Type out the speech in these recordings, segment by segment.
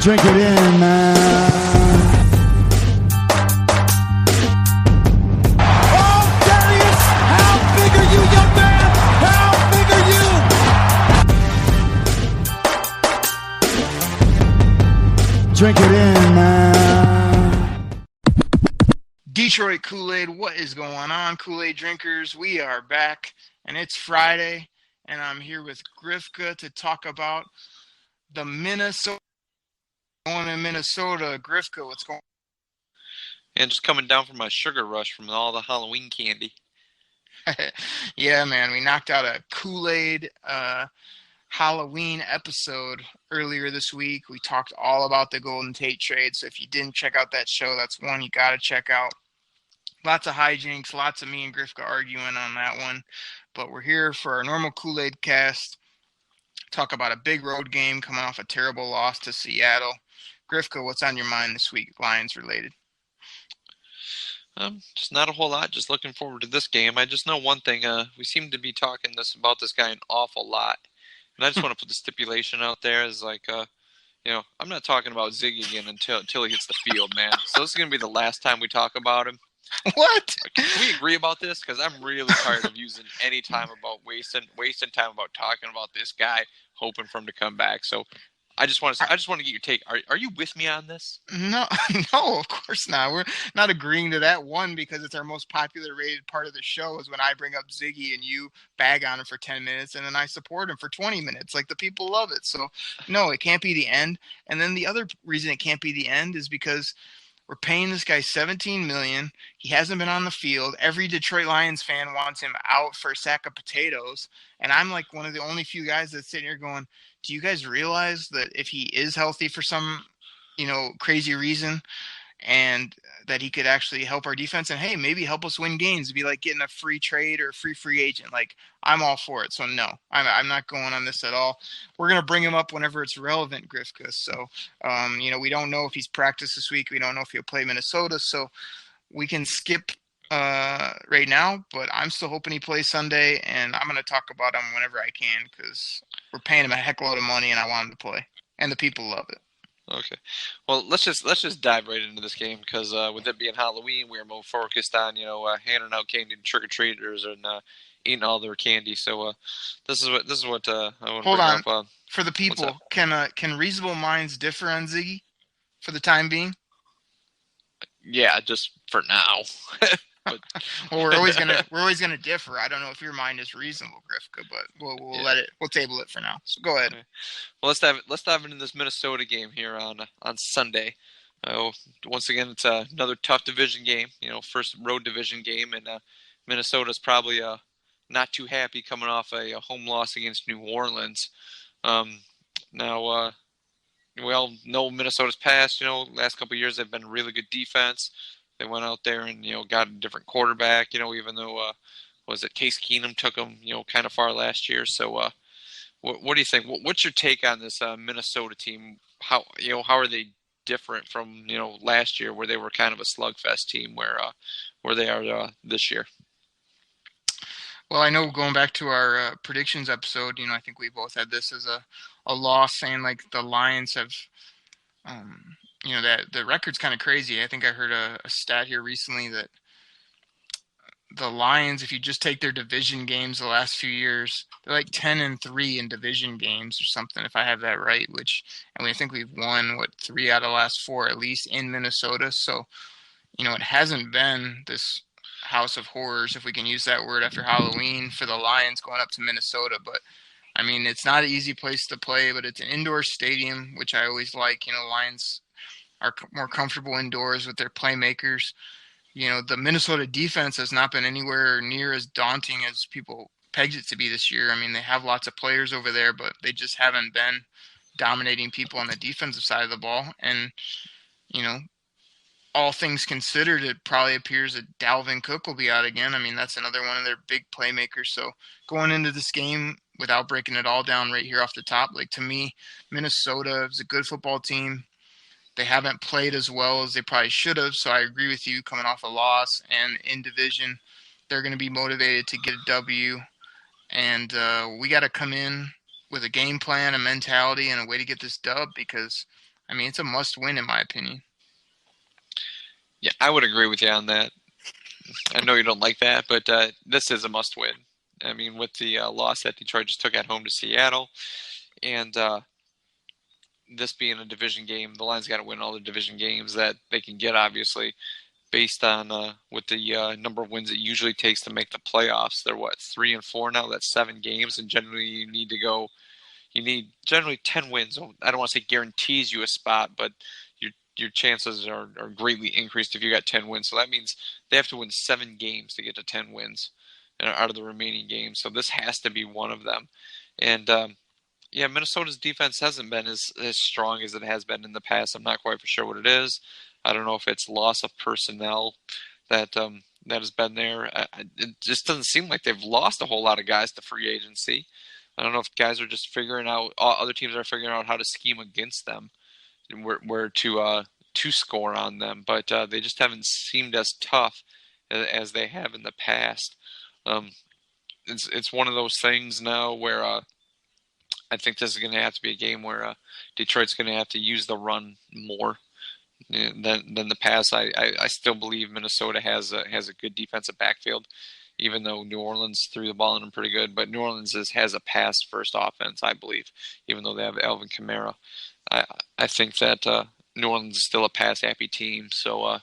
Drink it in, man. Oh, Darius! How big are you, young man? How big are you? Drink it in, man. Detroit Koolaid, what is going on, Koolaid Drinkers? We are back, and it's Friday, and I'm here with Grifka to talk about the Minnesota. Going in Minnesota, Grifka, what's going on? And just coming down from my sugar rush from all the Halloween candy. Yeah, man, we knocked out a Kool-Aid Halloween episode earlier this week. We talked all about the Golden Tate trade, so if you didn't check out that show, that's one you got to check out. Lots of hijinks, lots of me and Grifka arguing on that one, but we're here for our normal Kool-Aid cast. Talk about a big road game coming off a terrible loss to Seattle. Grifka, what's on your mind this week, Lions related? Just not a whole lot. Just looking forward to this game. I just know one thing. We seem to be talking about this guy an awful lot, and I just want to put the stipulation out there is like, I'm not talking about Ziggy again until he hits the field, man. So this is gonna be the last time we talk about him. What? Can we agree about this? Because I'm really tired of using any time about wasting time about talking about this guy, hoping for him to come back. So I just want to get your take. Are you with me on this? No, of course not. We're not agreeing to that one because it's our most popular rated part of the show is when I bring up Ziggy and you bag on him for 10 minutes and then I support him for 20 minutes. Like the people love it. So no, it can't be the end. And then the other reason it can't be the end is because we're paying this guy $17 million. He hasn't been on the field. Every Detroit Lions fan wants him out for a sack of potatoes. And I'm like one of the only few guys that's sitting here going, do you guys realize that if he is healthy for some, crazy reason and that he could actually help our defense and, hey, maybe help us win games? It'd be like getting a free trade or a free agent. Like, I'm all for it. So, no, I'm not going on this at all. We're going to bring him up whenever it's relevant, Grifka. So, we don't know if he's practiced this week. We don't know if he'll play Minnesota. So we can skip right now, but I'm still hoping he plays Sunday, and I'm going to talk about him whenever I can because we're paying him a heck load of money, and I want him to play, and the people love it. Okay, well let's just dive right into this game because with it being Halloween, we're more focused on handing out candy to trick or treaters and eating all their candy. So this is what I want to Hold bring on. up. For the people, can reasonable minds differ on Ziggy for the time being? Yeah, just for now. But, well, we're always gonna differ. I don't know if your mind is reasonable, Grifka, but we'll table it for now. So go ahead. Okay. Well, let's dive into this Minnesota game here on Sunday. Once again, it's another tough division game. First road division game, and Minnesota's probably not too happy coming off a home loss against New Orleans. Now we all know Minnesota's past. Last couple of years they've been a really good defense. They went out there and got a different quarterback. Even though Case Keenum took them kind of far last year. So what do you think? What's your take on this Minnesota team? How are they different from last year where they were kind of a slugfest team where they are this year? Well, I know going back to our predictions episode, I think we both had this as a loss, saying like the Lions have. That the record's kind of crazy. I think I heard a stat here recently that the Lions, if you just take their division games the last few years, they're like 10-3 in division games or something, if I have that right, I think we've won, 3 out of the last 4 at least in Minnesota. So, it hasn't been this house of horrors, if we can use that word, after Halloween for the Lions going up to Minnesota. But it's not an easy place to play, but it's an indoor stadium, which I always like. Lions are more comfortable indoors with their playmakers. The Minnesota defense has not been anywhere near as daunting as people pegged it to be this year. They have lots of players over there, but they just haven't been dominating people on the defensive side of the ball. And, all things considered, it probably appears that Dalvin Cook will be out again. That's another one of their big playmakers. So going into this game, without breaking it all down right here off the top, to me, Minnesota is a good football team. They haven't played as well as they probably should have, so I agree with you. Coming off a loss and in division, they're going to be motivated to get a W. And we got to come in with a game plan, a mentality, and a way to get this dub because I mean, it's a must-win in my opinion. Yeah, I would agree with you on that. I know you don't like that, but this is a must-win. I mean, with the loss that Detroit just took at home to Seattle, and this being a division game, the Lions got to win all the division games that they can get, obviously, based on with the number of wins it usually takes to make the playoffs. They're, 3-4 now? That's 7 games, and generally you need generally 10 wins. I don't want to say guarantees you a spot, but your chances are greatly increased if you got 10 wins. So that means they have to win 7 games to get to 10 wins out of the remaining games. So this has to be one of them. And yeah, Minnesota's defense hasn't been as strong as it has been in the past. I'm not quite for sure what it is. I don't know if it's loss of personnel that has been there. It just doesn't seem like they've lost a whole lot of guys to free agency. I don't know if guys are just figuring out, other teams are figuring out how to scheme against them, where to score on them, but they just haven't seemed as tough as they have in the past. It's one of those things now where I think this is going to have to be a game where Detroit's going to have to use the run more than the pass. I still believe Minnesota has a good defensive backfield, even though New Orleans threw the ball in them pretty good. But New Orleans has a pass-first offense, I believe, even though they have Alvin Kamara. I think that New Orleans is still a pass-happy team, so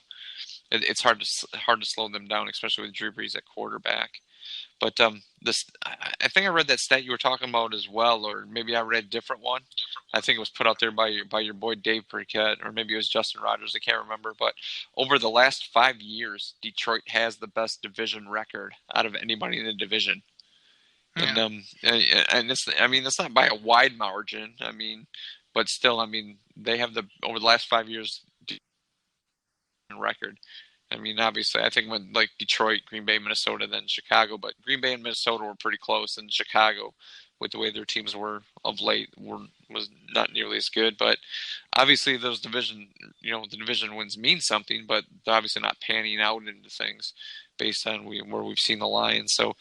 it's hard to slow them down, especially with Drew Brees at quarterback. But I think I read that stat you were talking about as well, or maybe I read a different one. I think it was put out there by your boy Dave Burkett, or maybe it was Justin Rogers. I can't remember. But over the last 5 years, Detroit has the best division record out of anybody in the division. Yeah. And it's not by a wide margin. I mean, but still, I mean, they have over the last 5 years record. I mean, obviously, I think when like Detroit, Green Bay, Minnesota, then Chicago, but Green Bay and Minnesota were pretty close, and Chicago, with the way their teams were of late, was not nearly as good. But obviously, the division wins mean something, but they're obviously not panning out into things based on where we've seen the Lions. So,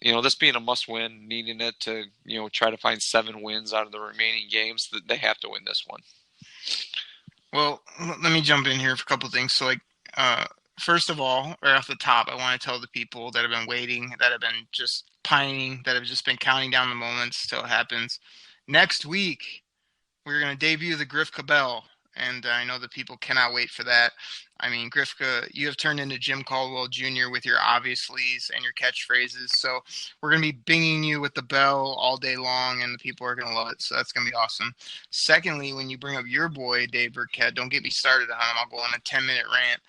this being a must-win, needing it to try to find 7 wins out of the remaining games, that they have to win this one. Well, let me jump in here for a couple of things. So, first of all, right off the top, I want to tell the people that have been waiting, that have been just pining, that have just been counting down the moments till it happens. Next week, we're going to debut the Griff Cabell, and I know the people cannot wait for that. I mean, Grifka, you have turned into Jim Caldwell Jr. with your obviouslies and your catchphrases, so we're going to be binging you with the bell all day long, and the people are going to love it, so that's going to be awesome. Secondly, when you bring up your boy, Dave Burkett, don't get me started on him. I'll go on a 10-minute rant.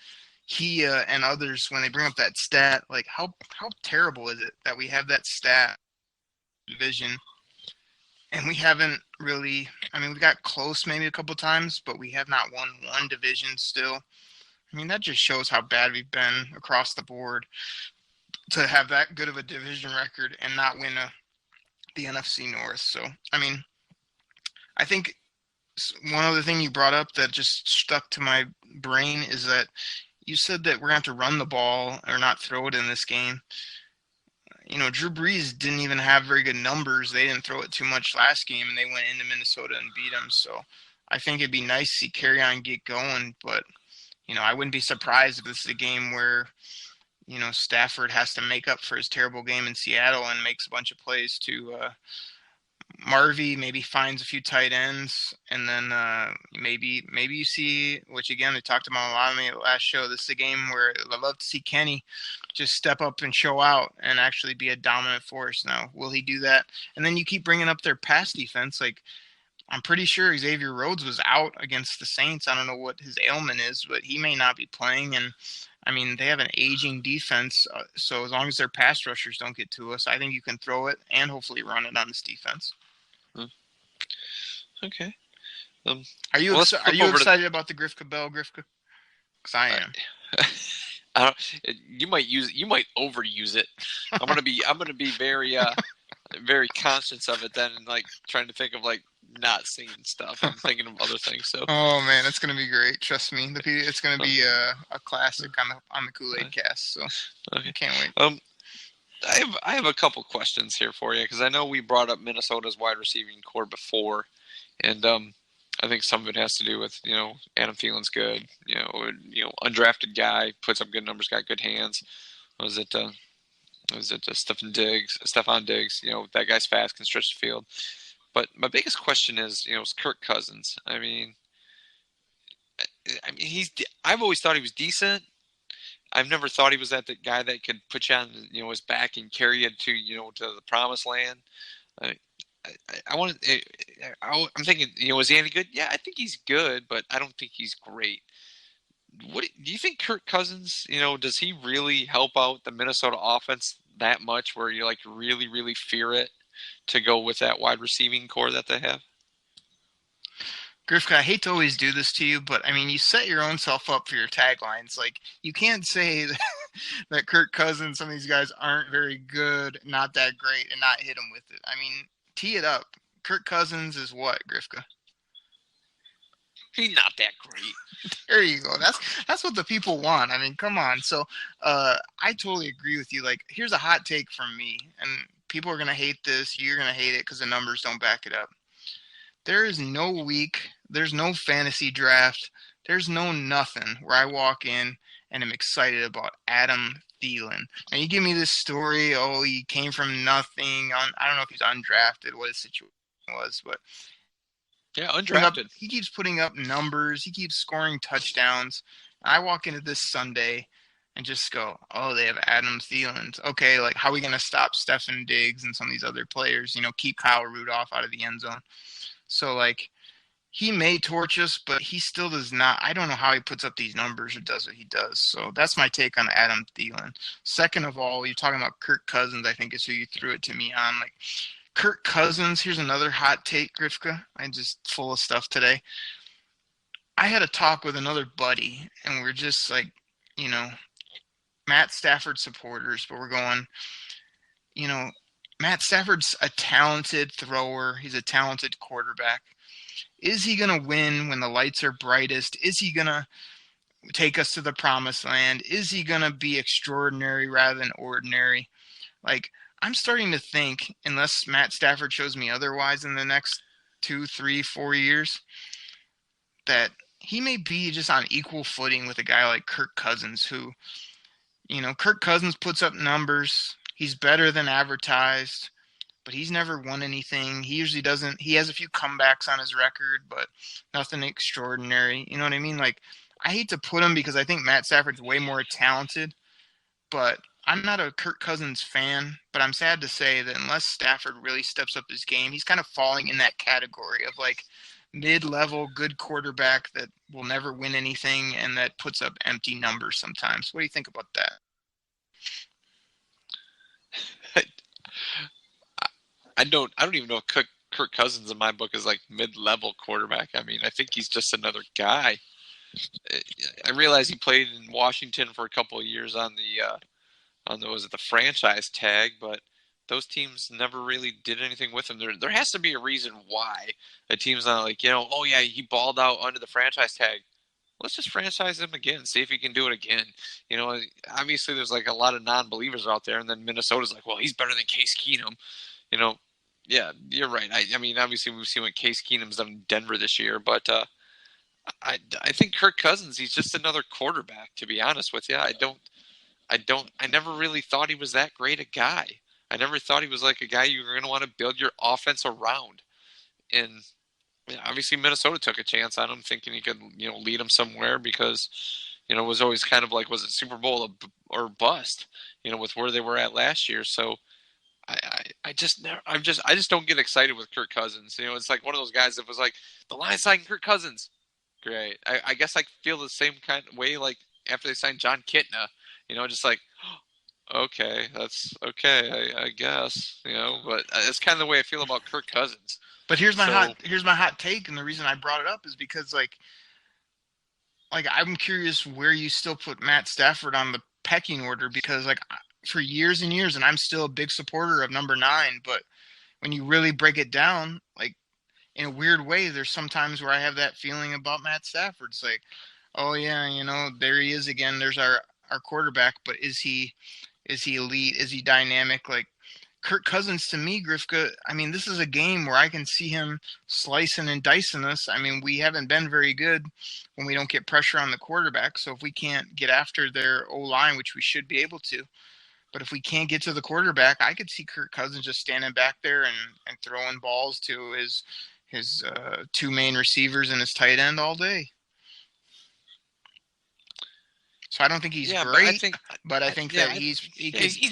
He and others, when they bring up that stat, like how terrible is it that we have that stat division, and we haven't really, I mean, we got close maybe a couple times, but we have not won one division still. I mean, that just shows how bad we've been across the board to have that good of a division record and not win the NFC North. So, I mean, I think one other thing you brought up that just stuck to my brain is that you said that we're going to have to run the ball or not throw it in this game. Drew Brees didn't even have very good numbers. They didn't throw it too much last game, and they went into Minnesota and beat them. So I think it'd be nice to see Carry-On get going, but I wouldn't be surprised if this is a game where, Stafford has to make up for his terrible game in Seattle and makes a bunch of plays to Marvy, maybe finds a few tight ends, and then maybe you see, which again, they talked about a lot on the last show, this is a game where I'd love to see Kenny just step up and show out and actually be a dominant force. Now, will he do that? And then you keep bringing up their pass defense, like, I'm pretty sure Xavier Rhodes was out against the Saints. I don't know what his ailment is, but he may not be playing. And, I mean, they have an aging defense, so as long as their pass rushers don't get to us, I think you can throw it and hopefully run it on this defense. Okay. Are you excited about the Griff Cabell, Grifka? Because I am. I don't, you might overuse it. I'm gonna be very very conscious of it then, and like trying to think of like not seeing stuff. I'm thinking of other things. So. Oh man, it's gonna be great. Trust me, it's gonna be a classic on the Koolaid Cast. So okay. I can't wait. I have a couple questions here for you because I know we brought up Minnesota's wide receiving core before, and I think some of it has to do with, Adam Thielen's good, undrafted guy, puts up good numbers, got good hands. Was it Stephon Diggs, that guy's fast, can stretch the field. But my biggest question is Kirk Cousins. I've always thought he was decent. I've never thought he was the guy that could put you on, his back and carry you to the promised land. I'm thinking, is he any good? Yeah, I think he's good, but I don't think he's great. What do you think, Kirk Cousins? Does he really help out the Minnesota offense that much, where you really, really fear it to go with that wide receiving core that they have? Grifka, I hate to always do this to you, but you set your own self up for your taglines. You can't say that Kirk Cousins, some of these guys aren't very good, not that great, and not hit them with it. Tee it up. Kirk Cousins is what, Grifka? He's not that great. There you go. That's what the people want. Come on. So I totally agree with you. Here's a hot take from me, and people are going to hate this. You're going to hate it because the numbers don't back it up. There is no week, there's no fantasy draft, there's no nothing where I walk in and am excited about Adam Thielen. And you give me this story, he came from nothing. I don't know if he's undrafted, what his situation was, but yeah, undrafted. He keeps putting up numbers. He keeps scoring touchdowns. I walk into this Sunday and just go, they have Adam Thielen. Okay, how are we going to stop Stephon Diggs and some of these other players? Keep Kyle Rudolph out of the end zone. So, he may torch us, but he still does not. I don't know how he puts up these numbers or does what he does. So that's my take on Adam Thielen. Second of all, you're talking about Kirk Cousins, I think is who you threw it to me on. Kirk Cousins, here's another hot take, Grifka. I'm just full of stuff today. I had a talk with another buddy, and we're just Matt Stafford supporters, but we're going, Matt Stafford's a talented thrower. He's a talented quarterback. Is he going to win when the lights are brightest? Is he going to take us to the promised land? Is he going to be extraordinary rather than ordinary? I'm starting to think, unless Matt Stafford shows me otherwise in the next 2, 3, 4 years, that he may be just on equal footing with a guy like Kirk Cousins, who, Kirk Cousins puts up numbers. He's better than advertised, but he's never won anything. He usually doesn't. He has a few comebacks on his record, but nothing extraordinary. You know what I mean? I hate to put him because I think Matt Stafford's way more talented, but I'm not a Kirk Cousins fan. But I'm sad to say that unless Stafford really steps up his game, he's kind of falling in that category of mid-level good quarterback that will never win anything and that puts up empty numbers sometimes. What do you think about that? I don't even know if Kirk Cousins in my book is mid-level quarterback. I think he's just another guy. I realize he played in Washington for a couple of years on the franchise tag, but those teams never really did anything with him. There has to be a reason why a team's not he balled out under the franchise tag. Let's just franchise him again, see if he can do it again. Obviously there's a lot of non-believers out there, and then Minnesota's he's better than Case Keenum. Yeah, you're right. Obviously we've seen what Case Keenum's done in Denver this year, but I think Kirk Cousins, he's just another quarterback, to be honest with you. I never really thought he was that great a guy. I never thought he was a guy you were going to want to build your offense around. And obviously Minnesota took a chance on him, thinking he could, lead them somewhere because, it was always kind of was it Super Bowl or bust, with where they were at last year. So I just don't get excited with Kirk Cousins. It's one of those guys that was the Lions signed Kirk Cousins. Great. I guess I feel the same kind of way after they signed John Kitna, okay, that's okay, I guess, but it's kind of the way I feel about Kirk Cousins. But here's my hot take, and the reason I brought it up is because I'm curious where you still put Matt Stafford on the pecking order, because for years and years, and I'm still a big supporter of number 9, but when you really break it down, in a weird way, there's sometimes where I have that feeling about Matt Stafford. It's oh yeah, there he is again. There's our quarterback, but is he elite? Is he dynamic? Kirk Cousins, to me, Grifka, I mean, this is a game where I can see him slicing and dicing us. I mean, we haven't been very good when we don't get pressure on the quarterback. So if we can't get after their O-line, which we should be able to, but if we can't get to the quarterback, I could see Kirk Cousins just standing back there and throwing balls to his two main receivers and his tight end all day. So I don't think he's great, but I think that he's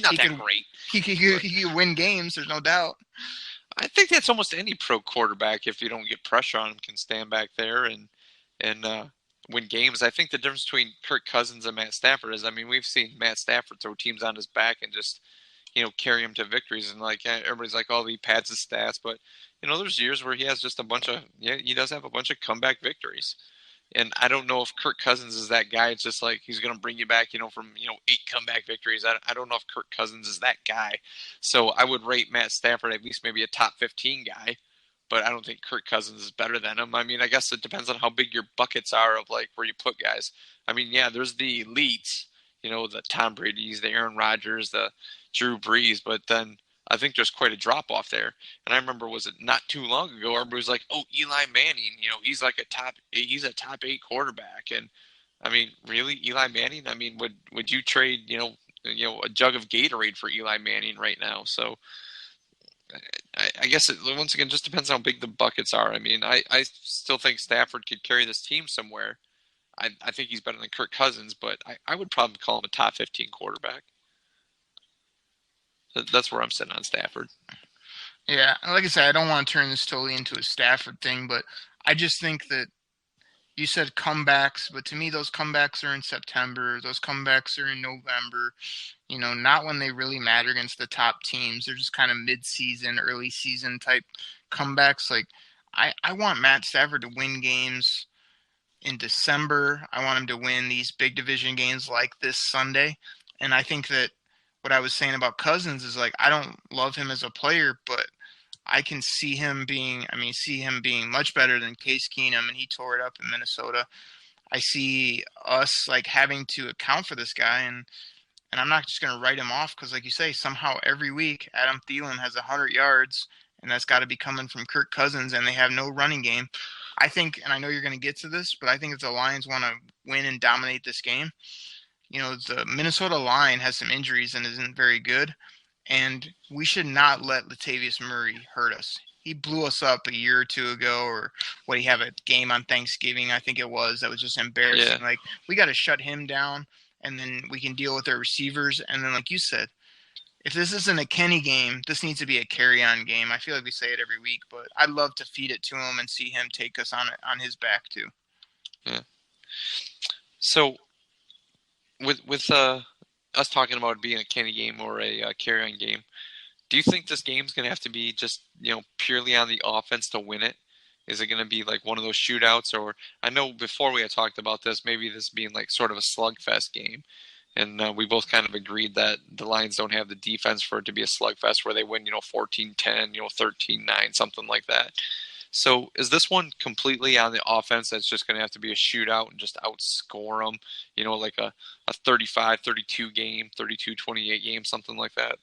not that great. He could win games. There's no doubt. I think that's almost any pro quarterback. If you don't get pressure on him, can stand back there and win games. I think the difference between Kirk Cousins and Matt Stafford is, I mean, we've seen Matt Stafford throw teams on his back and just, carry him to victories. And like everybody's like, oh, he pads his stats, but there's years where he has just he does have a bunch of comeback victories. And I don't know if Kirk Cousins is that guy. It's just like he's going to bring you back, from 8 comeback victories. I don't know if Kirk Cousins is that guy. So I would rate Matt Stafford at least maybe a top 15 guy, but I don't think Kirk Cousins is better than him. I mean, I guess it depends on how big your buckets are of like where you put guys. I mean, yeah, there's the elites, the Tom Brady's, the Aaron Rodgers, the Drew Brees, but then I think there's quite a drop off there. And I remember, was it not too long ago, everybody was like, oh, Eli Manning, he's like he's a top 8 quarterback. And I mean, really, Eli Manning? I mean, would you trade, a jug of Gatorade for Eli Manning right now? So I guess it once again just depends on how big the buckets are. I mean, I still think Stafford could carry this team somewhere. I think he's better than Kirk Cousins, but I would probably call him a top 15 quarterback. That's where I'm sitting on Stafford. Yeah, like I said, I don't want to turn this totally into a Stafford thing, but I just think that you said comebacks, but to me those comebacks are in September. Those comebacks are in November. Not when they really matter against the top teams. They're just kind of mid-season, early season type comebacks. Like I want Matt Stafford to win games in December. I want him to win these big division games like this Sunday. And I think that what I was saying about Cousins is like, I don't love him as a player, but I can see him being much better than Case Keenum, and he tore it up in Minnesota. I see us like having to account for this guy, and I'm not just going to write him off because, like you say, somehow every week Adam Thielen has 100 yards, and that's got to be coming from Kirk Cousins, and they have no running game. I think, and I know you're going to get to this, but I think if the Lions want to win and dominate this game, the Minnesota line has some injuries and isn't very good, and we should not let Latavius Murray hurt us. He blew us up a year or two ago, or he have a game on Thanksgiving, I think it was, that was just embarrassing. Yeah. Like, we got to shut him down, and then we can deal with our receivers. And then, like you said, if this isn't a Kenny game, this needs to be a carry-on game. I feel like we say it every week, but I'd love to feed it to him and see him take us on his back too. Yeah. So, with us talking about it being a Kenny game or a carry-on game, do you think this game's going to have to be just, purely on the offense to win it? Is it going to be like one of those shootouts? Or I know before we had talked about this, maybe this being like sort of a slugfest game. And we both kind of agreed that the Lions don't have the defense for it to be a slugfest where they win, 14-10, 13-9, something like that. So is this one completely on the offense that's just going to have to be a shootout and just outscore them, like a 35-32 game, 32-28 game, something like that?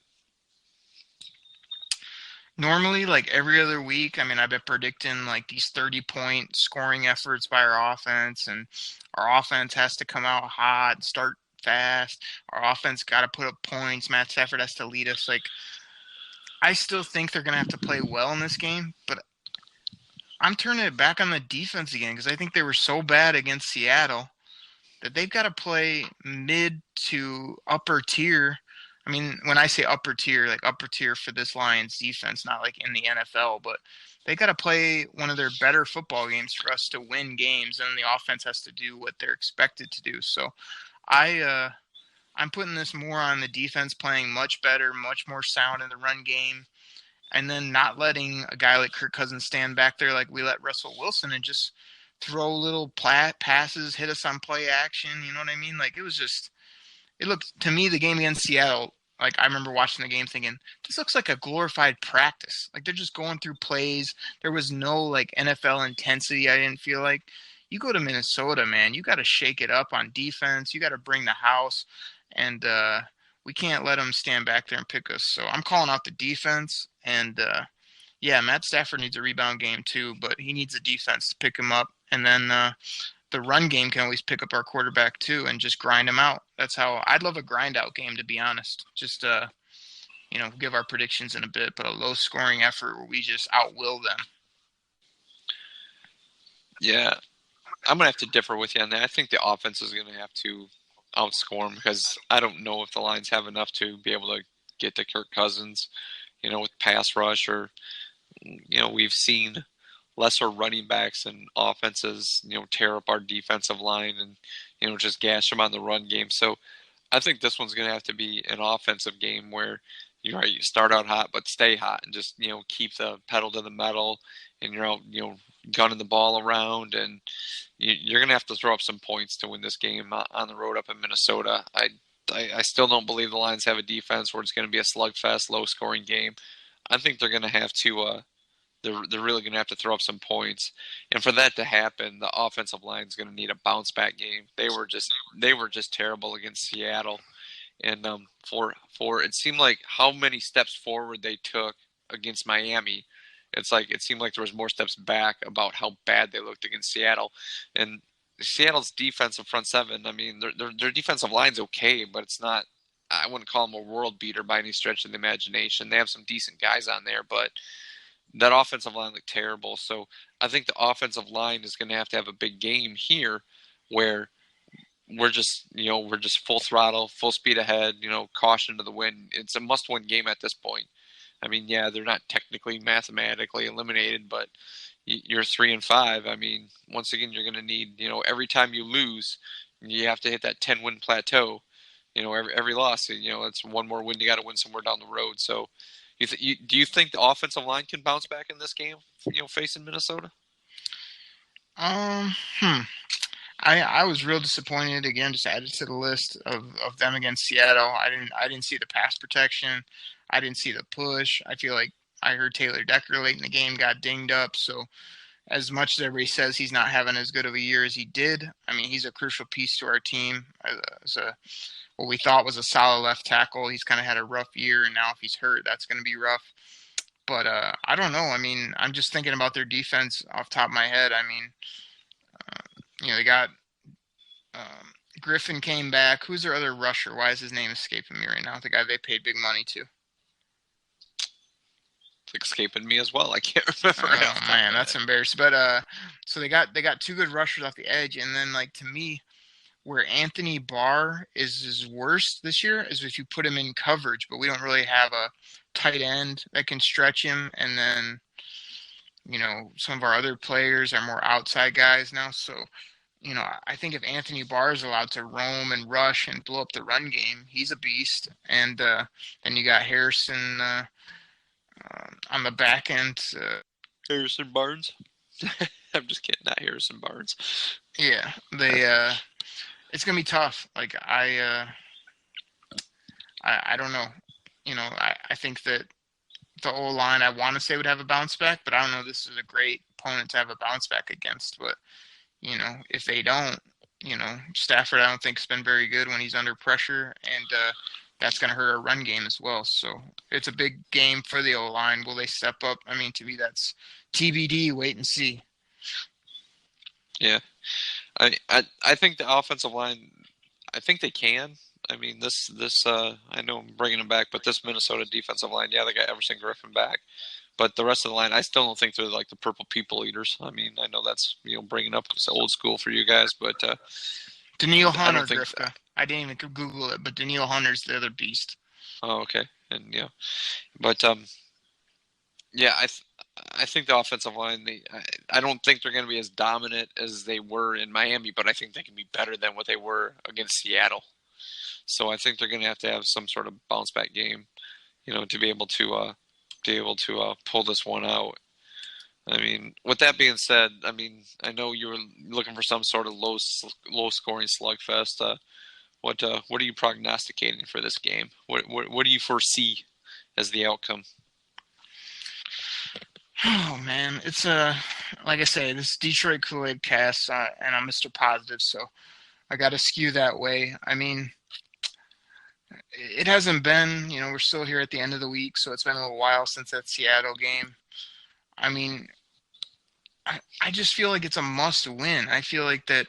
Normally, like every other week, I mean, I've been predicting like these 30-point scoring efforts by our offense, and our offense has to come out hot, start fast. Our offense got to put up points. Matt Stafford has to lead us. Like, I still think they're going to have to play well in this game, but I'm turning it back on the defense again because I think they were so bad against Seattle that they've got to play mid to upper tier. I mean, when I say upper tier, like upper tier for this Lions defense, not like in the NFL, but they got to play one of their better football games for us to win games, and the offense has to do what they're expected to do. So I'm putting this more on the defense playing much better, much more sound in the run game, and then not letting a guy like Kirk Cousins stand back there like we let Russell Wilson and just throw little passes, hit us on play action. You know what I mean? Like, it looked, to me, the game against Seattle, like I remember watching the game thinking, this looks like a glorified practice. Like, they're just going through plays. There was no like NFL intensity, I didn't feel like. You go to Minnesota, man, you got to shake it up on defense. You got to bring the house. And we can't let them stand back there and pick us. So I'm calling out the defense. And, yeah, Matt Stafford needs a rebound game too, but he needs a defense to pick him up. And then the run game can always pick up our quarterback too and just grind him out. That's how I'd love a grind out game, to be honest. Just, give our predictions in a bit, but a low scoring effort where we just outwill them. Yeah, I'm going to have to differ with you on that. I think the offense is going to have to outscore them because I don't know if the Lions have enough to be able to get to Kirk Cousins, with pass rush or, we've seen lesser running backs and offenses, tear up our defensive line and, just gash them on the run game. So I think this one's going to have to be an offensive game where, you start out hot, but stay hot and just, keep the pedal to the metal and you're out, gunning the ball around and you're going to have to throw up some points to win this game on the road up in Minnesota. I still don't believe the Lions have a defense where it's going to be a slugfest, low-scoring game. I think they're going to have to they're really going to have to throw up some points. And for that to happen, the offensive line is going to need a bounce-back game. They were just terrible against Seattle. And for it seemed like how many steps forward they took against Miami, it's like it seemed like there was more steps back about how bad they looked against Seattle. And Seattle's defensive front seven, I mean, their defensive line's okay, but it's not. I wouldn't call them a world beater by any stretch of the imagination. They have some decent guys on there, but that offensive line looked terrible. So I think the offensive line is going to have a big game here, where we're just full throttle, full speed ahead. Caution to the wind. It's a must-win game at this point. I mean, yeah, they're not technically mathematically eliminated, but you're 3-5. I mean, once again, you're going to need, every time you lose, you have to hit that 10-win plateau. Every loss, it's one more win you got to win somewhere down the road. So, do you think the offensive line can bounce back in this game? Facing Minnesota. I was real disappointed again. Just added to the list of them against Seattle. I didn't see the pass protection. I didn't see the push. I feel like I heard Taylor Decker late in the game got dinged up. So as much as everybody says he's not having as good of a year as he did, I mean, he's a crucial piece to our team. What we thought was a solid left tackle. He's kind of had a rough year, and now if he's hurt, that's going to be rough. But I don't know. I mean, I'm just thinking about their defense off the top of my head. I mean, they got Griffin came back. Who's their other rusher? Why is his name escaping me right now? The guy they paid big money to. It's escaping me as well. I can't remember. Oh man, that's embarrassing. But so they got two good rushers off the edge, and then to me, where Anthony Barr is his worst this year is if you put him in coverage, but we don't really have a tight end that can stretch him, and then some of our other players are more outside guys now. So I think if Anthony Barr is allowed to roam and rush and blow up the run game, he's a beast. And then you got Harrison on the back end. Harrison Barnes. I'm just kidding, not Harrison Barnes. Yeah, it's gonna be tough. I don't know. I think that the O-line I want to say would have a bounce back, but I don't know. This is a great opponent to have a bounce back against. But if they don't, Stafford I don't think has been very good when he's under pressure, and that's going to hurt our run game as well. So it's a big game for the O-line. Will they step up? I mean, to me, that's TBD. Wait and see. Yeah, I think the offensive line, I think they can. I mean, this I know I'm bringing them back, but this Minnesota defensive line, yeah, they got Everson Griffin back. But the rest of the line, I still don't think they're like the purple people eaters. I mean, I know that's, bringing up it's old school for you guys, but Danielle Hunter, Grifka. I didn't even Google it, but Danielle Hunter's the other beast. Oh, okay. And but yeah, I think the offensive line, I don't think they're going to be as dominant as they were in Miami, but I think they can be better than what they were against Seattle. So I think they're going to have some sort of bounce back game, to be able to pull this one out. I mean, with that being said, I mean, I know you were looking for some sort of low scoring slugfest. What are you prognosticating for this game? What do you foresee as the outcome? Oh man, it's like I say, this Detroit Koolaid Cast, and I'm Mr. Positive, so I got to skew that way. I mean, it hasn't been, we're still here at the end of the week, so it's been a little while since that Seattle game. I mean, I just feel like it's a must win. I feel like that,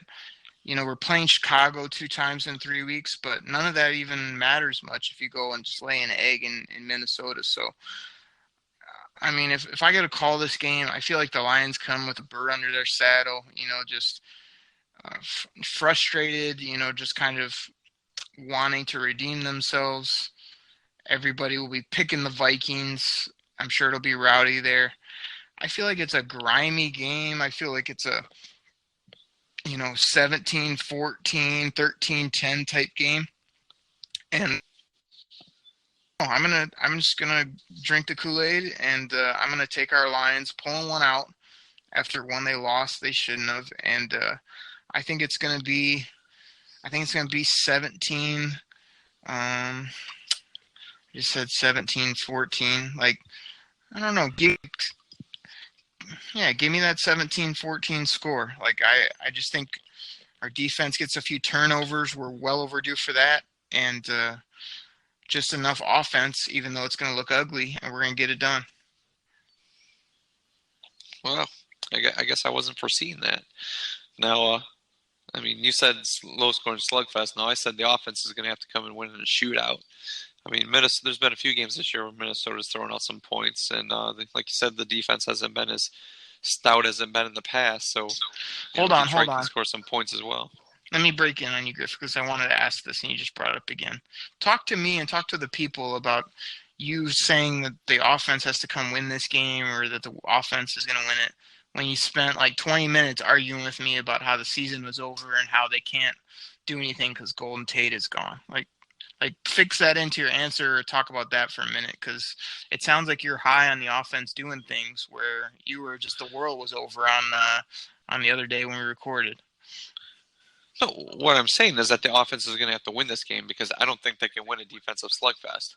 we're playing Chicago 2 times in 3 weeks, but none of that even matters much if you go and just lay an egg in Minnesota. So, I mean, if I got to call this game, I feel like the Lions come with a bird under their saddle, just frustrated, just kind of wanting to redeem themselves. Everybody will be picking the Vikings. I'm sure it'll be rowdy there. I feel like it's a grimy game. I feel like it's a 17-14, 13-10 type game. And I'm just gonna drink the Kool-Aid, and I'm gonna take our Lions, pulling one out after one they lost they shouldn't have, and I think it's gonna be 17. I just said 17-14. Like, I don't know. Give me that 17-14 score. Like, I just think our defense gets a few turnovers. We're well overdue for that, and just enough offense, even though it's going to look ugly, and we're going to get it done. Well, I guess I wasn't foreseeing that. Now, I mean, you said low-scoring slugfest. Now, I said the offense is going to have to come and win in a shootout. I mean, there's been a few games this year where Minnesota's thrown out some points, and like you said, the defense hasn't been as stout as it's been in the past. So, hold on. Can score some points as well. Let me break in on you, Griff, because I wanted to ask this, and you just brought it up again. Talk to me and talk to the people about you saying that the offense has to come win this game, or that the offense is going to win it, when you spent like 20 minutes arguing with me about how the season was over and how they can't do anything because Golden Tate is gone. Like fix that into your answer, or talk about that for a minute, because it sounds like you're high on the offense doing things where you were just, the world was over on the other day when we recorded. So what I'm saying is that the offense is going to have to win this game, because I don't think they can win a defensive slugfest.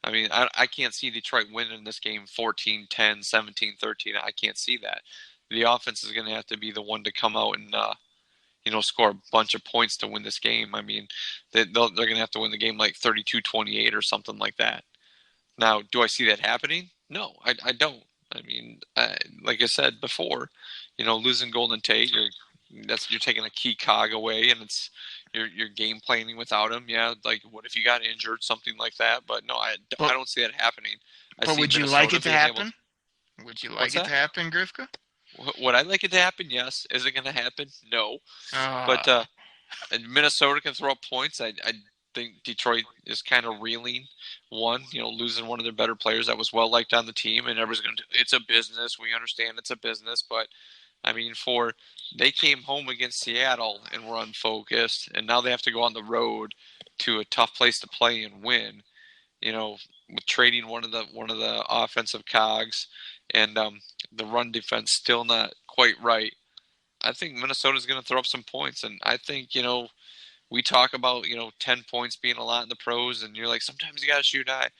I mean, I can't see Detroit winning this game 14-10, 17-13. I can't see that. The offense is going to have to be the one to come out and score a bunch of points to win this game. I mean, they're going to have to win the game like 32-28 or something like that. Now, do I see that happening? No, I don't. I mean, like I said before, losing Golden Tate, you're taking a key cog away, and it's you're game planning without him. Yeah, like what if you got injured, something like that? But no, I don't see that happening. But would you like it to happen? Would you like it to happen, Grifka? Would I like it to happen? Yes. Is it going to happen? No. But Minnesota can throw up points. I think Detroit is kind of reeling. Losing one of their better players that was well liked on the team, and everyone's going to. It's a business. We understand it's a business, but I mean, they came home against Seattle and were unfocused, and now they have to go on the road to a tough place to play and win. With trading one of the offensive cogs, and the run defense still not quite right. I think Minnesota's going to throw up some points, and I think we talk about 10 points being a lot in the pros, and you're like, sometimes you got to shoot high.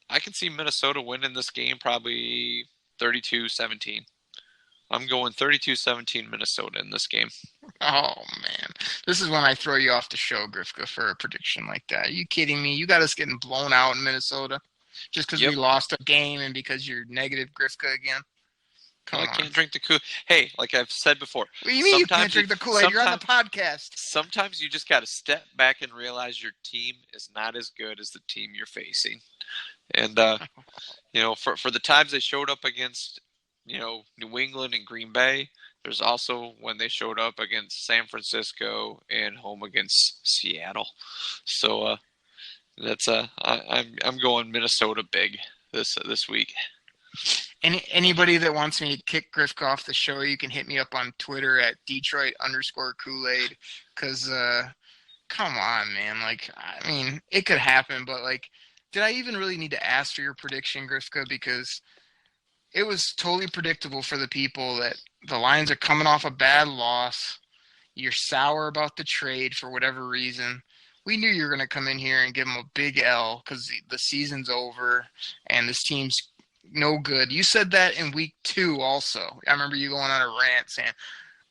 I can see Minnesota winning this game probably 32-17. I'm going 32-17 Minnesota in this game. Oh, man. This is when I throw you off the show, Grifka, for a prediction like that. Are you kidding me? You got us getting blown out in Minnesota just because we lost a game and because you're negative Grifka again? Come on. I can't drink the Kool-Aid. Hey, like I've said before. What do you mean you can't drink the Kool-Aid? You're on the podcast. Sometimes you just got to step back and realize your team is not as good as the team you're facing. And, for the times they showed up against New England and Green Bay, there's also when they showed up against San Francisco and home against Seattle. So that's I'm going Minnesota big this week. Anybody that wants me to kick Grifka off the show, you can hit me up on Twitter at Detroit_Koolaid. Because come on, man. Like, I mean, it could happen, but like, did I even really need to ask for your prediction, Grifka? Because it was totally predictable for the people that the Lions are coming off a bad loss. You're sour about the trade for whatever reason. We knew you were going to come in here and give them a big L because the season's over and this team's no good. You said that in week 2 also. I remember you going on a rant saying,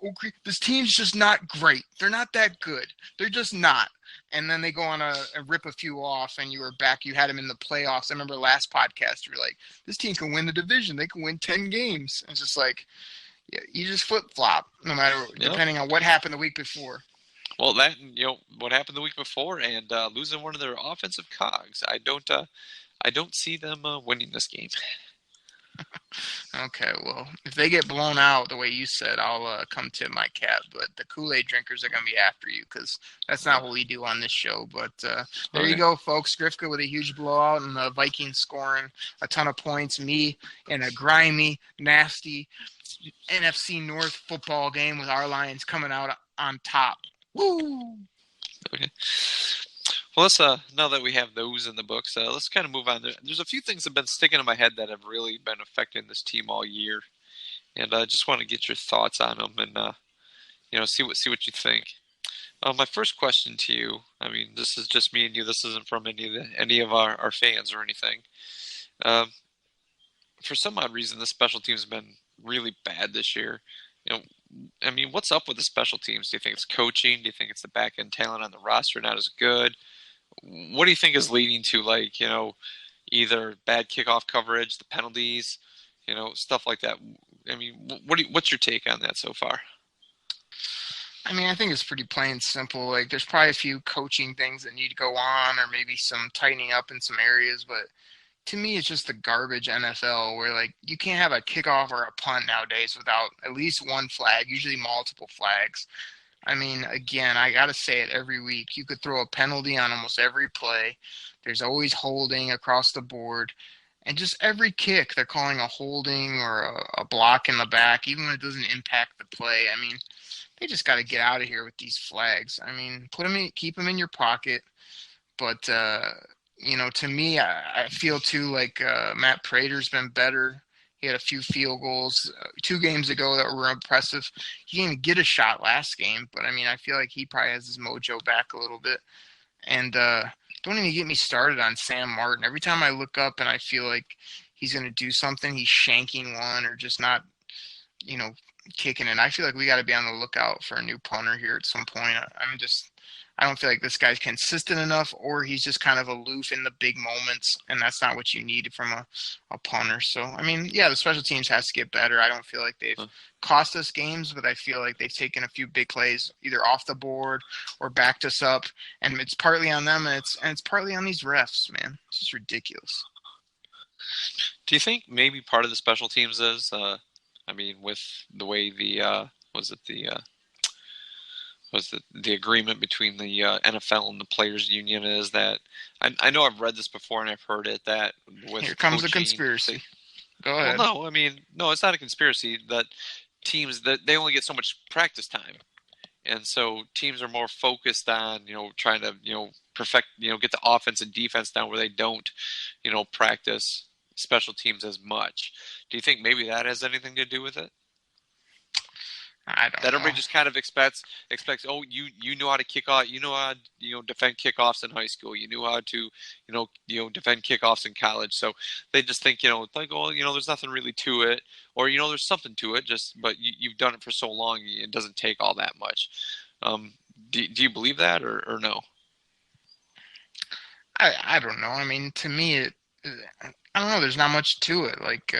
okay, this team's just not great. They're not that good. They're just not. and then they go on a rip a few off, and you were back. You had them in the playoffs. I remember last podcast, you were like, "This team can win the division. They can win 10 games." And it's just like, yeah, you just flip flop, no matter depending on what happened the week before. Well, that what happened the week before, and losing one of their offensive cogs. I don't see them winning this game. Okay, well, if they get blown out the way you said, I'll come tip my cap. But the Koolaid drinkers are going to be after you because that's not what we do on this show. But there you go, folks. Grifka with a huge blowout and the Vikings scoring a ton of points. Me in a grimy, nasty NFC North football game with our Lions coming out on top. Woo! Okay. Well, let's now that we have those in the books, let's kind of move on. There's a few things that have been sticking in my head that have really been affecting this team all year, and I just want to get your thoughts on them and see what you think. My first question to you, I mean, this is just me and you. This isn't from any of our fans or anything. For some odd reason, the special teams have been really bad this year. I mean, what's up with the special teams? Do you think it's coaching? Do you think it's the back end talent on the roster not as good? What do you think is leading to either bad kickoff coverage, the penalties, stuff like that? I mean, what's your take on that so far? I mean, I think it's pretty plain and simple. Like, there's probably a few coaching things that need to go on, or maybe some tightening up in some areas. But to me, it's just the garbage NFL where, like, you can't have a kickoff or a punt nowadays without at least one flag, usually multiple flags. I mean, again, I got to say it every week. You could throw a penalty on almost every play. There's always holding across the board. And just every kick, they're calling a holding or a block in the back, even when it doesn't impact the play. I mean, they just got to get out of here with these flags. I mean, keep them in your pocket. But, to me, I feel too like Matt Prater's been better. He had a few field goals 2 games ago that were impressive. He didn't even get a shot last game, but I mean, I feel like he probably has his mojo back a little bit. And don't even get me started on Sam Martin. Every time I look up and I feel like he's going to do something, he's shanking one or just not, kicking it. I feel like we got to be on the lookout for a new punter here at some point. I don't feel like this guy's consistent enough, or he's just kind of aloof in the big moments, and that's not what you need from a punter. So, I mean, yeah, the special teams has to get better. I don't feel like they've cost us games, but I feel like they've taken a few big plays either off the board or backed us up, and it's partly on them, and it's partly on these refs, man. It's just ridiculous. Do you think maybe part of the special teams is, with the way the agreement between the NFL and the players' union is that I know I've read this before and I've heard it that with here comes coaching, a conspiracy. Go ahead. Well, no, it's not a conspiracy. That teams that they only get so much practice time, and so teams are more focused on trying to perfect get the offense and defense down where they don't practice special teams as much. Do you think maybe that has anything to do with it? I don't know. Everybody just kind of expects. Oh, you know how to kick off. You know how to defend kickoffs in high school. You knew how to defend kickoffs in college. So they just think there's nothing really to it, or there's something to it. But you've done it for so long, it doesn't take all that much. Do you believe that or no? I don't know. I mean, to me, I don't know. There's not much to it. Like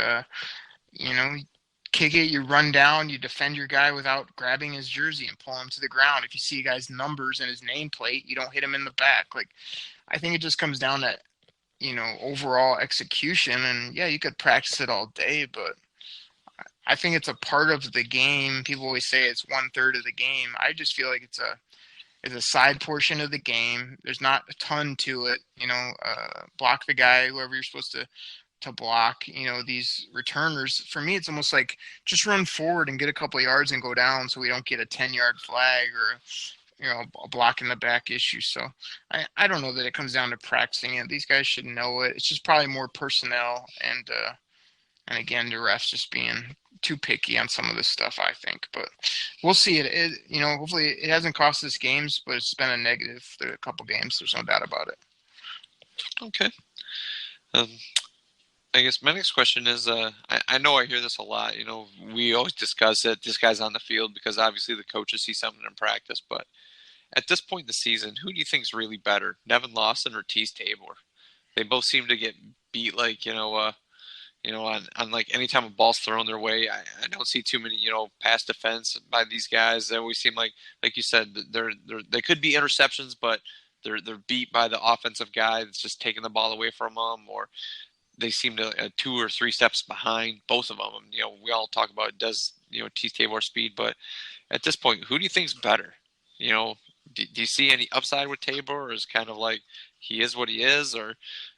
kick it, you run down, you defend your guy without grabbing his jersey and pull him to the ground. If you see a guy's numbers and his nameplate, you don't hit him in the back. Like, I think it just comes down to, overall execution. And yeah, you could practice it all day, but I think it's a part of the game. People always say it's 1/3 of the game. I just feel like it's a side portion of the game. There's not a ton to it. Block the guy, whoever you're supposed to block, these returners. For me, it's almost like just run forward and get a couple of yards and go down so we don't get a 10-yard flag or, a block in the back issue. So I don't know that it comes down to practicing it. These guys should know it. It's just probably more personnel and again, the refs just being too picky on some of this stuff, I think. But we'll see. Hopefully it hasn't cost us games, but it's been a negative through a couple games. There's no doubt about it. Okay. I guess my next question is, I know I hear this a lot. We always discuss it. This guy's on the field because obviously the coaches see something in practice. But at this point in the season, who do you think is really better, Nevin Lawson or Tease Tabor? They both seem to get beat like, on like anytime a ball's thrown their way. I don't see too many, pass defense by these guys. They always seem like you said, they could be interceptions, but they're beat by the offensive guy that's just taking the ball away from them, or they seem to 2 or 3 steps behind both of them. We all talk about does Tease Tabor speed, but at this point, who do you think is better? Do you see any upside with Tabor, or is kind of like he is what he is, or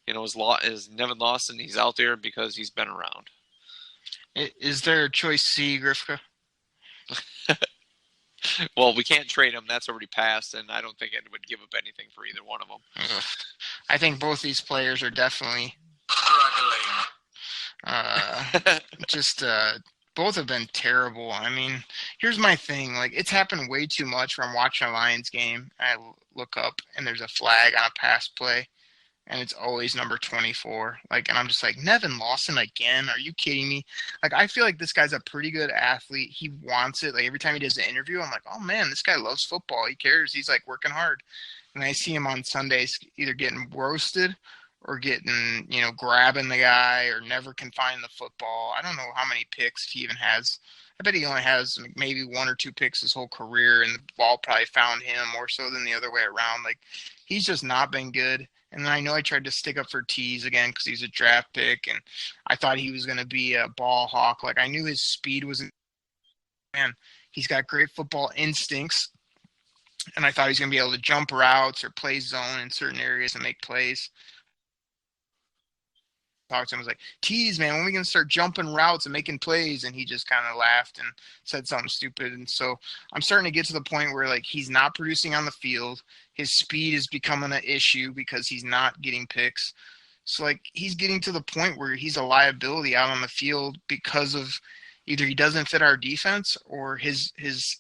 is Nevin Lawson, he's out there because he's been around? Is there a choice C, Grifka? Well, we can't trade him. That's already passed, and I don't think it would give up anything for either one of them. I think both these players are definitely both have been terrible. I mean, here's my thing. Like, it's happened way too much where I'm watching a Lions game, and I look up, and there's a flag on a pass play, and it's always number 24. And I'm just like, Nevin Lawson again? Are you kidding me? I feel like this guy's a pretty good athlete. He wants it. Every time he does an interview, I'm like, oh, man, this guy loves football. He cares. He's, working hard. And I see him on Sundays either getting roasted or getting, grabbing the guy or never can find the football. I don't know how many picks he even has. I bet he only has maybe 1 or 2 picks his whole career, and the ball probably found him more so than the other way around. He's just not been good. And then I know I tried to stick up for Tease again because he's a draft pick, and I thought he was going to be a ball hawk. I knew his speed was – man, he's got great football instincts, and I thought he was going to be able to jump routes or play zone in certain areas and make plays. Talked to him, was like, Tease, man, when are we going to start jumping routes and making plays? And he just kind of laughed and said something stupid. And so I'm starting to get to the point where he's not producing on the field. His speed is becoming an issue because he's not getting picks. So he's getting to the point where he's a liability out on the field because of either he doesn't fit our defense or his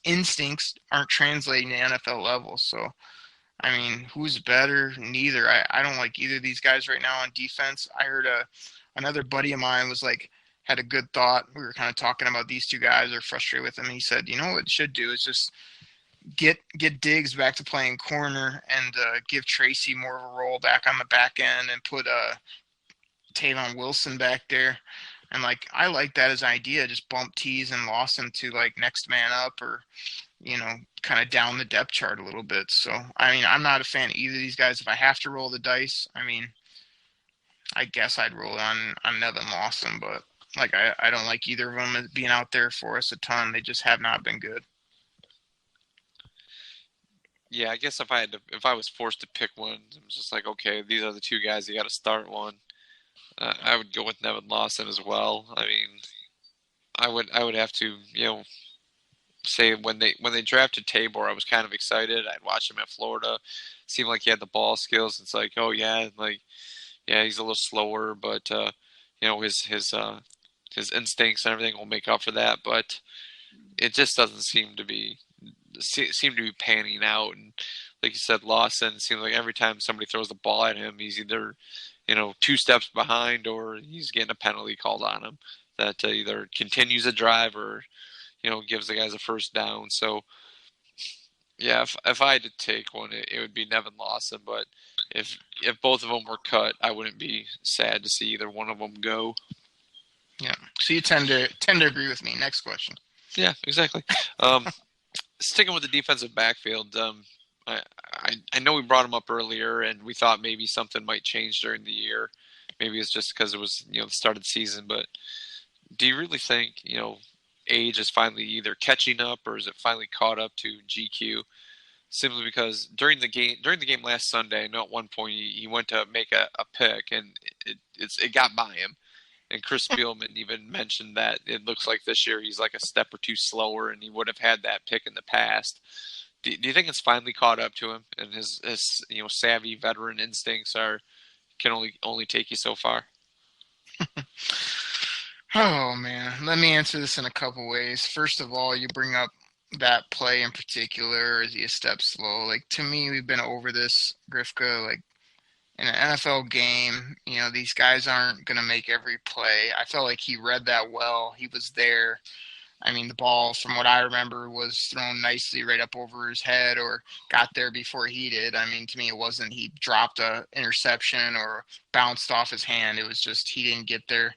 instincts aren't translating to NFL level. So I mean, who's better? Neither. I don't like either of these guys right now on defense. I heard another buddy of mine was had a good thought. We were kind of talking about these two guys are frustrated with him. He said, what it should do is just get Diggs back to playing corner and give Tracy more of a role back on the back end and put Tavon Wilson back there. And I like that as an idea. Just bump Tease and Lawson to next man up or kind of down the depth chart a little bit. So, I mean, I'm not a fan of either of these guys. If I have to roll the dice, I mean, I guess I'd roll it on Nevin Lawson, but I don't like either of them being out there for us a ton. They just have not been good. Yeah, I guess if I was forced to pick one, I'm just okay, these are the 2 guys. You got to start one. I would go with Nevin Lawson as well. I mean, I would have to, say when they drafted Tabor, I was kind of excited. I'd watch him at Florida. Seemed like he had the ball skills. It's oh yeah, he's a little slower, but his instincts and everything will make up for that. But it just doesn't seem to be panning out. And like you said, Lawson seems like every time somebody throws the ball at him, he's either 2 steps behind or he's getting a penalty called on him that either continues a drive or gives the guys a first down. So, yeah, if I had to take one, it would be Nevin Lawson. But if both of them were cut, I wouldn't be sad to see either one of them go. Yeah. So you tend to agree with me. Next question. Yeah, exactly. Sticking with the defensive backfield, I know we brought him up earlier, and we thought maybe something might change during the year. Maybe it's just because it was the start of the season. But do you really think age is finally either catching up or is it finally caught up to GQ? Simply because during the game last Sunday, I know at one point he went to make a pick and it got by him. And Chris Spielman even mentioned that it looks like this year he's a step or 2 slower, and he would have had that pick in the past. Do you think it's finally caught up to him, and his savvy veteran instincts can only take you so far? Oh, man. Let me answer this in a couple ways. First of all, you bring up that play in particular. Is he a step slow? To me, we've been over this, Grifka. In an NFL game, these guys aren't going to make every play. I felt like he read that well. He was there. I mean, the ball, from what I remember, was thrown nicely right up over his head or got there before he did. I mean, to me, it wasn't he dropped a interception or bounced off his hand. It was just he didn't get there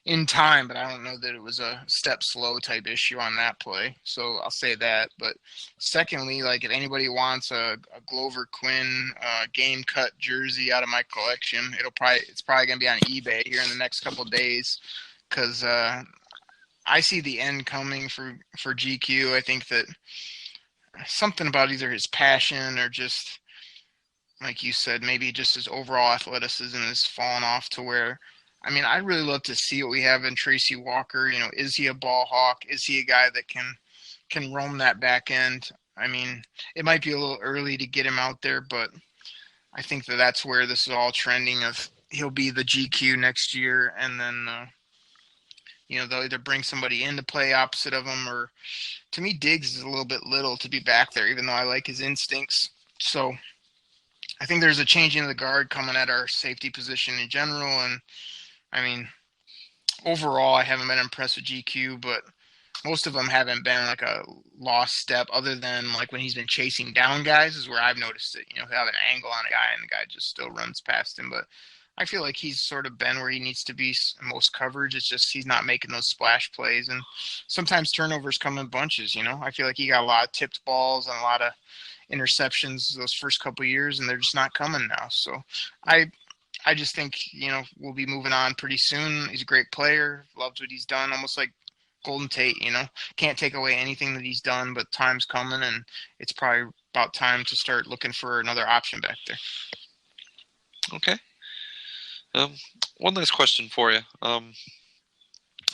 in time, but I don't know that it was a step slow type issue on that play. So I'll say that. But secondly, like if anybody wants a Glover Quinn game cut jersey out of my collection, it's probably gonna be on eBay here in the next couple of days because I see the end coming for GQ. I think that something about either his passion or just like you said, maybe just his overall athleticism has fallen off to where, I mean, I'd really love to see what we have in Tracy Walker. You know, is he a ball hawk? Is he a guy that can roam that back end? I mean, it might be a little early to get him out there, but I think that that's where this is all trending of he'll be the GQ next year, and then you know, they'll either bring somebody in to play opposite of him, or to me, Diggs is a little bit little to be back there, even though I like his instincts. So I think there's a changing of the guard coming at our safety position in general. And I mean, overall, I haven't been impressed with GQ, but most of them haven't been like a lost step other than like when he's been chasing down guys is where I've noticed it. You know, he'll have an angle on a guy and the guy just still runs past him. But I feel like he's sort of been where he needs to be in most coverage. It's just he's not making those splash plays. And sometimes turnovers come in bunches, you know. I feel like he got a lot of tipped balls and a lot of interceptions those first couple of years, and they're just not coming now. So I just think, you know, we'll be moving on pretty soon. He's a great player. Loves what he's done, almost like Golden Tate, you know. Can't take away anything that he's done, but time's coming, and it's probably about time to start looking for another option back there. Okay. One last question for you. I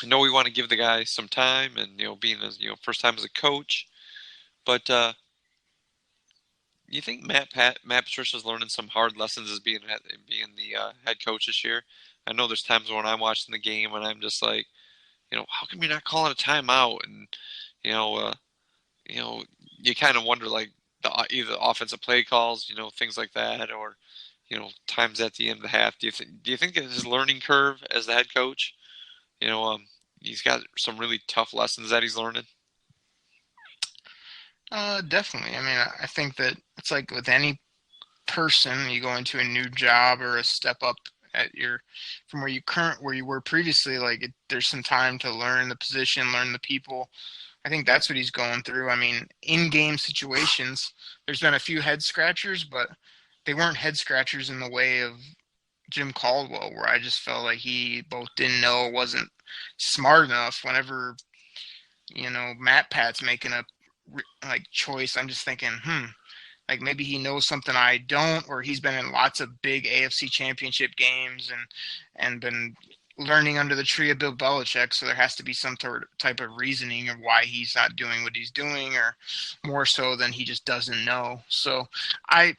know we want to give the guy some time, and you know, being as first time as a coach, but you think Matt Patricia's learning some hard lessons as being the head coach this year? I know there's times when I'm watching the game and I'm just like, you know, how come you're not calling a timeout? And you kind of wonder like either offensive play calls, you know, things like that, or you know, times at the end of the half. Do you think that his learning curve as the head coach, you know, he's got some really tough lessons that he's learning? Definitely. I mean, I think that it's like with any person, you go into a new job or a step up from where you were previously, like there's some time to learn the position, learn the people. I think that's what he's going through. I mean, in-game situations, there's been a few head scratchers, but they weren't head scratchers in the way of Jim Caldwell, where I just felt like he both didn't know or wasn't smart enough. Whenever, you know, Matt Pat's making a choice, I'm just thinking, like maybe he knows something I don't, or he's been in lots of big AFC championship games and been learning under the tree of Bill Belichick, so there has to be some type of reasoning of why he's not doing what he's doing, or more so than he just doesn't know. So I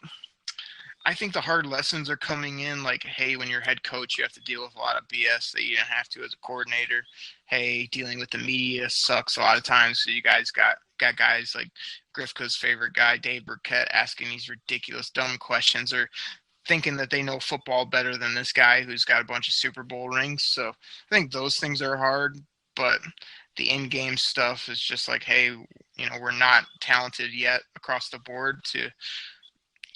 think the hard lessons are coming in, like, hey, when you're head coach, you have to deal with a lot of BS that you didn't have to as a coordinator. Hey, dealing with the media sucks a lot of times. So you guys got guys like Grifka's favorite guy, Dave Burkett, asking these ridiculous, dumb questions, or thinking that they know football better than this guy who's got a bunch of Super Bowl rings. So I think those things are hard, but the in-game stuff is just like, hey, you know, we're not talented yet across the board to,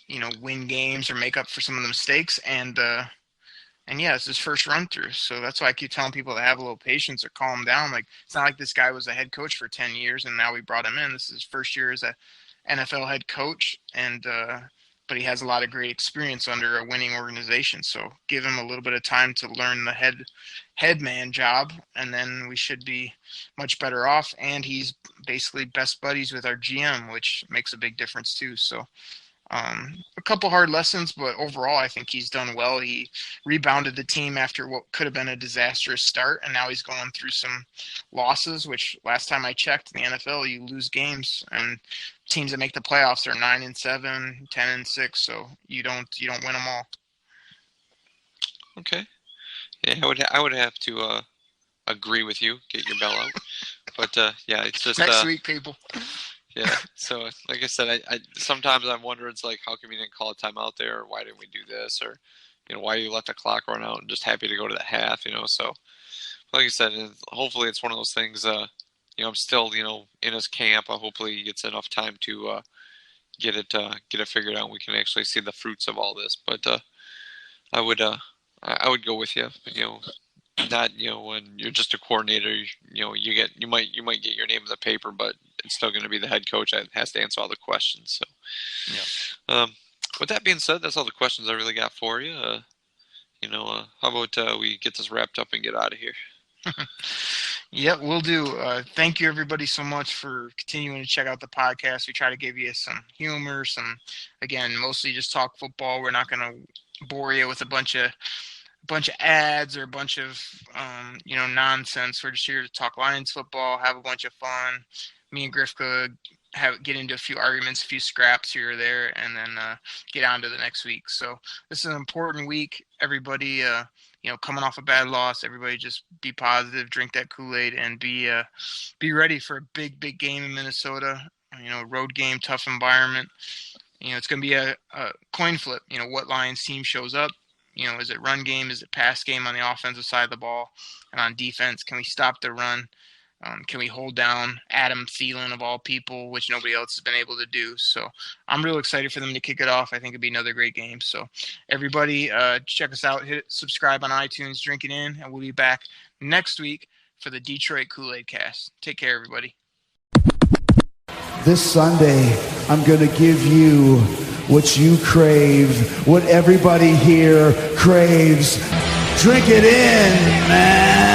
you know, win games or make up for some of the mistakes. And yeah, it's his first run through. So that's why I keep telling people to have a little patience or calm down. Like, it's not like this guy was a head coach for 10 years and now we brought him in. This is his first year as a NFL head coach. And, but he has a lot of great experience under a winning organization. So give him a little bit of time to learn the head man job, and then we should be much better off. And he's basically best buddies with our GM, which makes a big difference too. So, a couple hard lessons, but overall, I think he's done well. He rebounded the team after what could have been a disastrous start, and now he's going through some losses, which last time I checked in the NFL, you lose games, and teams that make the playoffs are 9-7, 10-6, so you don't win them all. Okay. Yeah, I would have to agree with you. Get your bell out. But yeah, it's just next week, people. Yeah, so like I said, I sometimes I'm wondering, it's like, how come you didn't call a timeout there, or why didn't we do this, or, you know, why you let the clock run out and just happy to go to the half, you know. So like I said, hopefully it's one of those things, I'm still, in his camp. Hopefully he gets enough time to get it figured out. We can actually see the fruits of all this. But I would go with you. Not when you're just a coordinator. You might get your name in the paper, but it's still going to be the head coach that has to answer all the questions. So, yeah. With that being said, that's all the questions I really got for you. How about we get this wrapped up and get out of here? Yeah, we'll do. Thank you, everybody, so much for continuing to check out the podcast. We try to give you some humor, again, mostly just talk football. We're not going to bore you with a bunch of ads or a bunch of nonsense. We're just here to talk Lions football, have a bunch of fun. Me and Griff could get into a few arguments, a few scraps here or there, and then get on to the next week. So this is an important week. Everybody, coming off a bad loss, everybody just be positive, drink that Kool-Aid, and be ready for a big game in Minnesota. Road game, tough environment. It's going to be a coin flip. What Lions team shows up. Is it run game? Is it pass game on the offensive side of the ball? And on defense, can we stop the run? Can we hold down Adam Thielen of all people, which nobody else has been able to do? So I'm real excited for them to kick it off. I think it'd be another great game. So everybody, check us out. Hit subscribe on iTunes, drink it in, and we'll be back next week for the Detroit Koolaid Cast. Take care, everybody. This Sunday, I'm going to give you what you crave, what everybody here craves. Drink it in, man.